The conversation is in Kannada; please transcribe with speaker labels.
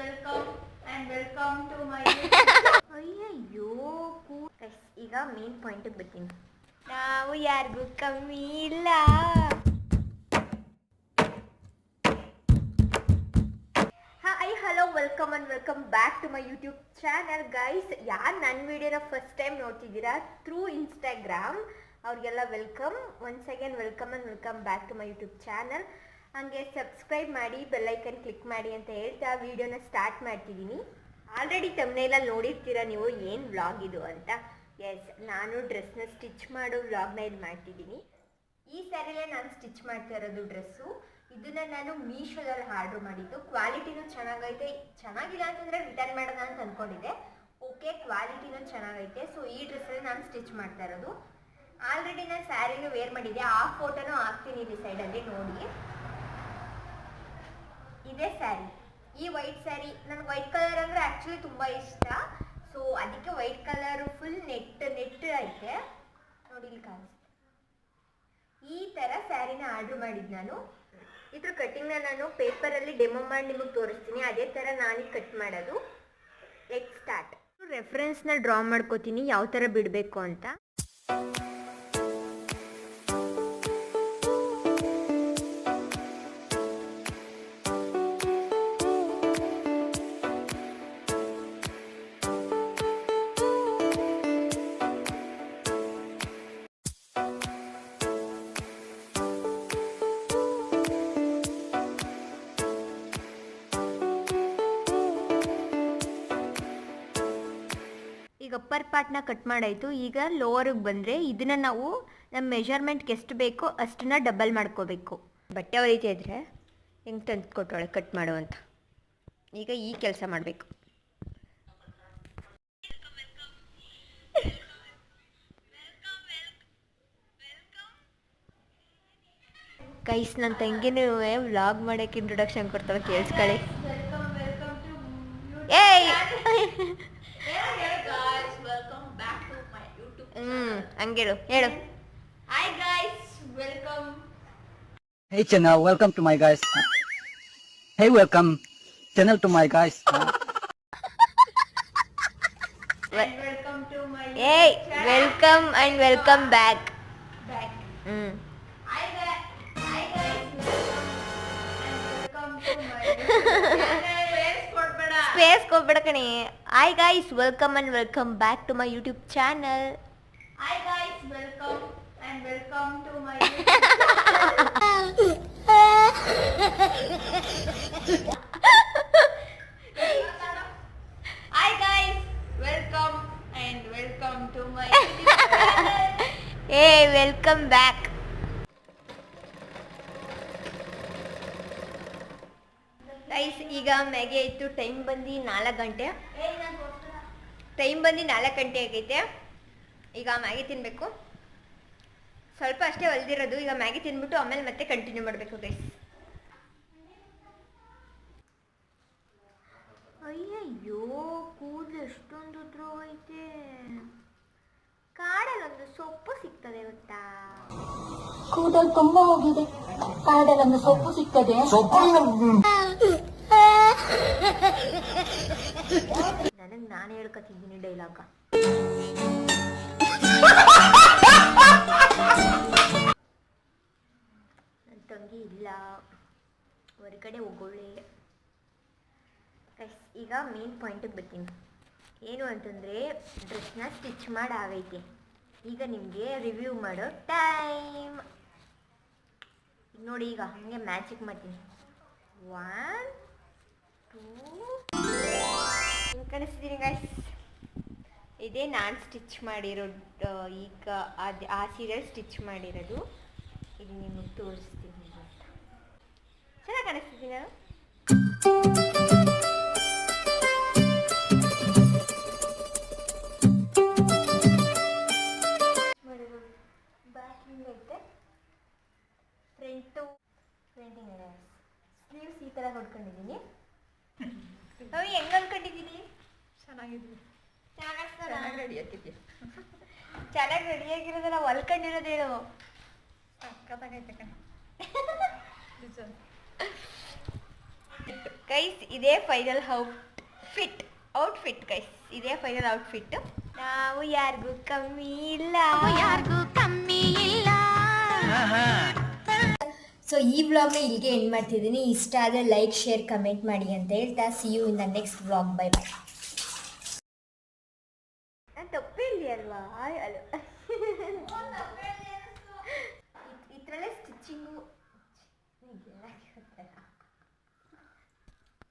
Speaker 1: welcome and welcome to my
Speaker 2: ಅಯ್ಯಯ್ಯೋ ಈಗ ಮೇನ್ ಪಾಯಿಂಟಿಗೆ ಬರ್ತೀನಿ. ನಾವು ಯಾರಿಗೂ ಕಮ್ಮಿ ಇಲ್ಲ. Hi hello welcome and welcome back to my YouTube channel guys. ಯಾರು ನನ್ನ ವಿಡಿಯೋನ ಫಸ್ಟ್ ಟೈಮ್ ನೋಡ್ತಿದ್ದೀರಾ ಥ್ರೂ ಇನ್ಸ್ಟಾಗ್ರಾಮ್ ಅವ್ರಿಗೆಲ್ಲ welcome. Once again welcome and welcome back to my YouTube channel. ಹಾಗೆ ಸಬ್ಸ್ಕ್ರೈಬ್ ಮಾಡಿ ಬೆಲ್ಲೈಕನ್ ಕ್ಲಿಕ್ ಮಾಡಿ ಅಂತ ಹೇಳ್ತಾ ವಿಡಿಯೋನ ಸ್ಟಾರ್ಟ್ ಮಾಡ್ತಿದ್ದೀನಿ. ಆಲ್ರೆಡಿ ತಮ್ಮನೇಲಲ್ಲಿ ನೋಡಿರ್ತೀರ ನೀವು ಏನು ವ್ಲಾಗ್ ಇದು ಅಂತ. ಎಸ್, ನಾನು ಡ್ರೆಸ್ನ ಸ್ಟಿಚ್ ಮಾಡೋ ವ್ಲಾಗ್ನ ಇದು ಮಾಡ್ತಿದ್ದೀನಿ. ಈ ಸ್ಯಾರಿಲೇ ನಾನು ಸ್ಟಿಚ್ ಮಾಡ್ತಾ ಇರೋದು ಡ್ರೆಸ್ಸು. ಇದನ್ನು ನಾನು ಮೀಶೋದಲ್ಲಿ ಆರ್ಡ್ರ್ ಮಾಡಿದ್ದು. ಕ್ವಾಲಿಟಿನೂ ಚೆನ್ನಾಗೈತೆ. ಚೆನ್ನಾಗಿಲ್ಲ ಅಂತಂದರೆ ರಿಟರ್ನ್ ಮಾಡೋಣ ಅಂತ ಅಂದ್ಕೊಂಡಿದ್ದೆ. ಓಕೆ, ಕ್ವಾಲಿಟಿನೂ ಚೆನ್ನಾಗೈತೆ. ಸೊ ಈ ಡ್ರೆಸ್ಸಲ್ಲಿ ನಾನು ಸ್ಟಿಚ್ ಮಾಡ್ತಾ ಇರೋದು. ಆಲ್ರೆಡಿ ನಾನು ಸ್ಯಾರಿನೂ ವೇರ್ ಮಾಡಿದ್ದೆ. ಆ ಫೋಟೋನೂ ಹಾಕ್ತೀನಿ ಇಲ್ಲಿ ಸೈಡಲ್ಲಿ ನೋಡಿ. ಇದೇ ಸ್ಯಾರಿ, ಈ ವೈಟ್ ಸ್ಯಾರಿ. ನನಗೆ ವೈಟ್ ಕಲರ್ ಅಂದರೆ ಆ್ಯಕ್ಚುಲಿ ತುಂಬ ಇಷ್ಟ. ಸೊ ಅದಕ್ಕೆ ವೈಟ್ ಕಲರು ಫುಲ್ ನೆಟ್ ಐತೆ ನೋಡಿ, ಇಲ್ಲಿ ಕಾಣಿಸುತ್ತೆ. ಈ ಥರ ಸ್ಯಾರಿನ ಆರ್ಡ್ರ್ ಮಾಡಿದ್ದು ನಾನು. ಇದ್ರ ಕಟ್ಟಿಂಗ್ನ ನಾನು ಪೇಪರಲ್ಲಿ ಡೆಮೋ ಮಾಡಿ ನಿಮಗೆ ತೋರಿಸ್ತೀನಿ. ಅದೇ ಥರ ನಾನೀಗ ಕಟ್ ಮಾಡೋದು. Let start. ರೆಫರೆನ್ಸ್ನ ಡ್ರಾ ಮಾಡ್ಕೋತೀನಿ ಯಾವ ಥರ ಬಿಡಬೇಕು ಅಂತ. ಈಗ ಅಪ್ಪರ್ ಪಾರ್ಟ್ನ ಕಟ್ ಮಾಡಾಯಿತು. ಈಗ ಲೋವರ್ಗೆ ಬಂದರೆ ಇದನ್ನು ನಾವು ನಮ್ಮ ಮೆಜರ್ಮೆಂಟ್ಗೆ ಎಷ್ಟು ಬೇಕೋ ಅಷ್ಟನ್ನ ಡಬಲ್ ಮಾಡ್ಕೋಬೇಕು. ಬಟ್ಟೆ ಹೊಲಿತಾ ಇದ್ರೆ ಹೆಂಗೆ ತಂದು ಕೊಟ್ಟವಳೆ ಕಟ್ ಮಾಡು ಅಂತ. ಈಗ ಈ ಕೆಲಸ ಮಾಡಬೇಕು. ಗೈಸ್, ನನ್ನ ತಂಗಿನೂ ವ್ಲಾಗ್ ಮಾಡೋಕ್ಕೆ ಇಂಟ್ರೊಡಕ್ಷನ್ ಕೊಡ್ತಾಳೆ, ಕೇಳಿಸ್ಕೊಳ್ಳಿ. ಏಯ್ ಹಂಗೇಳು, ಹೇಳು.
Speaker 1: Hi guys, welcome.
Speaker 3: Hey channel, welcome to my guys. Hey, welcome channel to my guys.
Speaker 1: And welcome to my
Speaker 2: Hey, welcome and welcome back.
Speaker 1: back. Hi guys, welcome and welcome to my channel.
Speaker 2: Space ಕೊಡ್ಬೇಡ ಕಣೆ. Hi guys, welcome and welcome back to my YouTube channel.
Speaker 1: Hi guys, welcome and welcome to my Hi guys, welcome and welcome to my channel.
Speaker 2: Hey, welcome back. Guys, ಈಗ ಮ್ಯಾಗಿ ಆಯಿತು. ಟೈಮ್ ಬಂದು 4 ಗಂಟೆ. ಟೈಮ್ ಬಂದು 4 ಗಂಟೆ ಆಗೈತೆ. ಈಗ ಮ್ಯಾಗಿ ತಿನ್ನಬೇಕು. ಸ್ವಲ್ಪ ಅಷ್ಟೇ ಹೊಲ್ದಿರೋದು. ಈಗ ಮ್ಯಾಗಿ ತಿಂದ್ಬಿಟ್ಟು ಆಮೇಲೆ ಮತ್ತೆ ಕಂಟಿನ್ಯೂ ಮಾಡಬೇಕು ಗೈಸ್. ಅಯ್ಯಯ್ಯೋ, ಕೂದಲು ಎಷ್ಟೊಂದು ಉದ್ರ ಹೋಯ್ತೆ. ಕಾಡಲ್ಲೊಂದು ಸೊಪ್ಪು ಸಿಗ್ತದೆ ಗೊತ್ತಾ?
Speaker 4: ಕೂದಲು ತುಂಬಾ ಹೋಗಿದೆ. ಕಾಡಲ್ಲೊಂದು ಸೊಪ್ಪು ಸಿಗ್ತದೆ.
Speaker 2: ನನಗೆ ನಾನು ಹೇಳ್ಕೊತಿದ್ದೀನಿ ಡೈಲಾಗ. ನನ್ನ ತಂಗಿ ಇಲ್ಲ, ಹೊರಗಡೆ ಹೋಗೋಳೆ. ಈಗ ಮೇನ್ ಪಾಯಿಂಟಿಗೆ ಬರ್ತೀನಿ. ಏನು ಅಂತಂದರೆ, ಡ್ರೆಸ್ನ ಸ್ಟಿಚ್ ಮಾಡಿ ಆಗೈತೆ. ಈಗ ನಿಮಗೆ ರಿವ್ಯೂ ಮಾಡೋ ಟೈಮ್. ಈಗ ನೋಡಿ, ಈಗ ಹಾಗೆ ಮ್ಯಾಚಿಕ್ ಮಾಡ್ತೀನಿ. 1 2 ಹಿಂಗೆ ಕಾಣಿಸ್ತಿದ್ದೀನಿ ಗೈಸ್. ಇದೇ ನಾನು ಸ್ಟಿಚ್ ಮಾಡಿರೋದು. ಈಗ ಆ ಸೀರಿಯಲ್ ಸ್ಟಿಚ್ ಮಾಡಿರೋದು. ಈಗ ನಿಮಗೆ ತೋರಿಸ್ತೀನಿ ಅಂತ. ಚೆನ್ನಾಗಿ ಕಾಣಿಸ್ತಿದ್ದೀನಿ ನಾನು. ಬ್ಯಾಕ್ ಹಿಂಗೈತೆ, ಫ್ರಂಟಿಂಗ್ ಸ್ಲೀವ್ಸ್ ಈ ಥರ ಹೊಡ್ಕೊಂಡಿದ್ದೀನಿ. ನಾವು ಹೆಂಗೆ ಅಂದ್ಕೊಂಡಿದ್ದೀನಿ?
Speaker 1: ಚೆನ್ನಾಗಿದ್ದೀನಿ.
Speaker 2: ಚೆನ್ನಾಗಿ
Speaker 1: ರೆಡಿ ಆಗಿದ್ಯಾ?
Speaker 2: ಚೆನ್ನಾಗಿ ರೆಡಿಯಾಗಿರೋದಲ್ಲ, ಹೊಲ್ಕೊಂಡಿರೋದೇನು.
Speaker 1: ಸಕ್ಕತ್ತಾಗೈತೆ ಕಣೆ.
Speaker 2: ಗೈಸ್ ಇದೇ ಫೈನಲ್ ಔಟ್ಫಿಟ್ ಗೈಸ್, ಇದೇ ಫೈನಲ್ ಔಟ್ಫಿಟ್. ನಾವು ಯಾರಿಗೂ ಕಮ್ಮಿ ಇಲ್ಲ. ಸೊ ಈ ವ್ಲಾಗ್ನ ಇಲ್ಲಿಗೆ ಎಂಡ್ ಮಾಡ್ತಿದ್ದೀನಿ. ಇಷ್ಟ ಆದರೆ ಲೈಕ್, ಶೇರ್, ಕಮೆಂಟ್ ಮಾಡಿ ಅಂತ ಹೇಳ್ತಾ see you in the next vlog. Bye bye. ತಪ್ಪೇ ಅಲ್ವಾ?